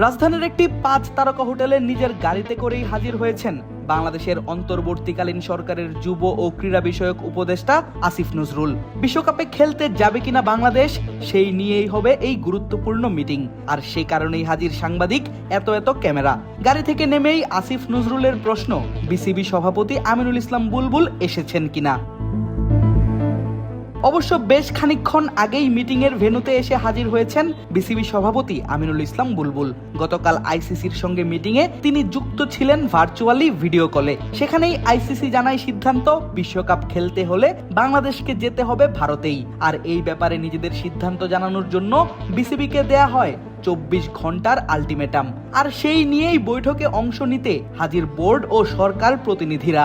রাজধানীর একটি 5 তারকা হোটেলে নিজের গাড়িতে করেই হাজির হয়েছেন বাংলাদেশের অন্তর্বর্তীকালীন সরকারের যুব ও ক্রীড়া বিষয়ক উপদেষ্টা আসিফ নজরুল। বিশ্বকাপে খেলতে যাবে কিনা বাংলাদেশ, সেই নিয়েই হবে এই গুরুত্বপূর্ণ মিটিং। আর সে কারণেই হাজির সাংবাদিক, এত ক্যামেরা। গাড়ি থেকে নেমেই আসিফ নজরুলের প্রশ্ন, বিসিবি সভাপতি আমিনুল ইসলাম বুলবুল এসেছেন কিনা। অবশ্য বেশ খানিকক্ষণ আগেই মিটিং এর ভেন্যুতে এসে হাজির হয়েছেন বিসিবি সভাপতি আমিনুল ইসলাম বুলবুল। গতকাল আইসিসির সঙ্গে মিটিং এ তিনি যুক্ত ছিলেন ভার্চুয়ালি ভিডিও কলে। সেখানেই আইসিসি জানায় সিদ্ধান্ত, বিশ্বকাপ খেলতে হলে বাংলাদেশকে যেতে হবে ভারতেই। আর এই ব্যাপারে নিজেদের সিদ্ধান্ত জানানোর জন্য বিসিবিকে দেয়া হয় 24 ঘন্টার আলটিমেটাম। আর সেই নিয়েই বৈঠকে অংশ নিতে হাজির বোর্ড ও সরকার প্রতিনিধিরা।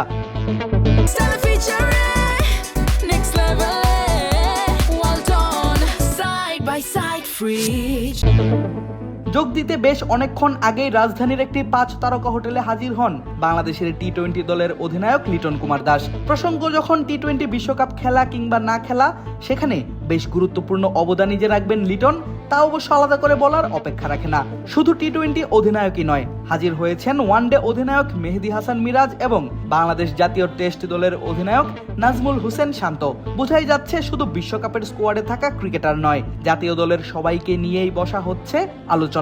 যোগ দিতে বেশ অনেকক্ষণ আগেই রাজধানীর একটি 5 তারকা হোটেলে হাজির হন বাংলাদেশের টি-20 দলের অধিনায়ক লিটন কুমার দাস। প্রসঙ্গ যখন টি-20 বিশ্বকাপ খেলা কিংবা না খেলা, সেখানে বেশ গুরুত্বপূর্ণ অবদান নিজে রাখবেন লিটন, তা অবশ্য আলাদা করে বলার অপেক্ষা রাখে না। শুধু টি-20 অধিনায়কই নয়, হাজির হয়েছেন ওয়ানডে অধিনায়ক মেহেদী হাসান মিরাজ এবং বাংলাদেশ জাতীয় টেস্ট দলের অধিনায়ক নাজমুল হোসেন শান্ত। বোঝাই যাচ্ছে শুধু বিশ্বকাপের স্কোয়াডে থাকা ক্রিকেটার নয়, জাতীয় দলের সবাইকে নিয়েই বসা হচ্ছে আলোচনায়।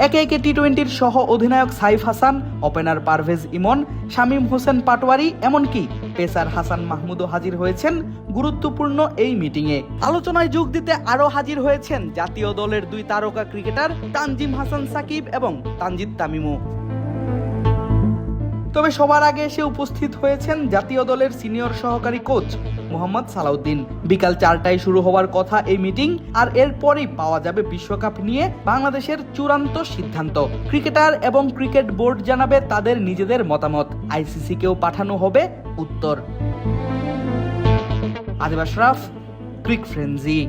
একে একে টি-20 সহ অধিনায়ক সাইফ হাসান, ওপেনার পারভেজ ইমন, শামীম হোসেন পাটোয়ারি, এমনকি পেসার হাসান মাহমুদও হাজির হয়েছেন গুরুত্বপূর্ণ এই মিটিংয়ে। আলোচনায় যোগ দিতে আরও হাজির হয়েছেন জাতীয় দলের 2 তারকা ক্রিকেটার তানজিম হাসান সাকিব এবং তানজিদ তামিমও। তবে সবার আগে এসে উপস্থিত হয়েছেন জাতীয় দলের সিনিয়র সহকারী কোচ মোহাম্মদ সালাউদ্দিন। বিকাল 4টায় শুরু হওয়ার কথা এই মিটিং, আর এরপরই পাওয়া যাবে বিশ্বকাপ নিয়ে বাংলাদেশের চূড়ান্ত সিদ্ধান্ত। ক্রিকেটার এবং ক্রিকেট বোর্ড জানাবে তাদের নিজেদের মতামত, আইসিসিকেও পাঠানো হবে উত্তর। আদিব আশরাফ, ক্রিক ফ্রেন্জি।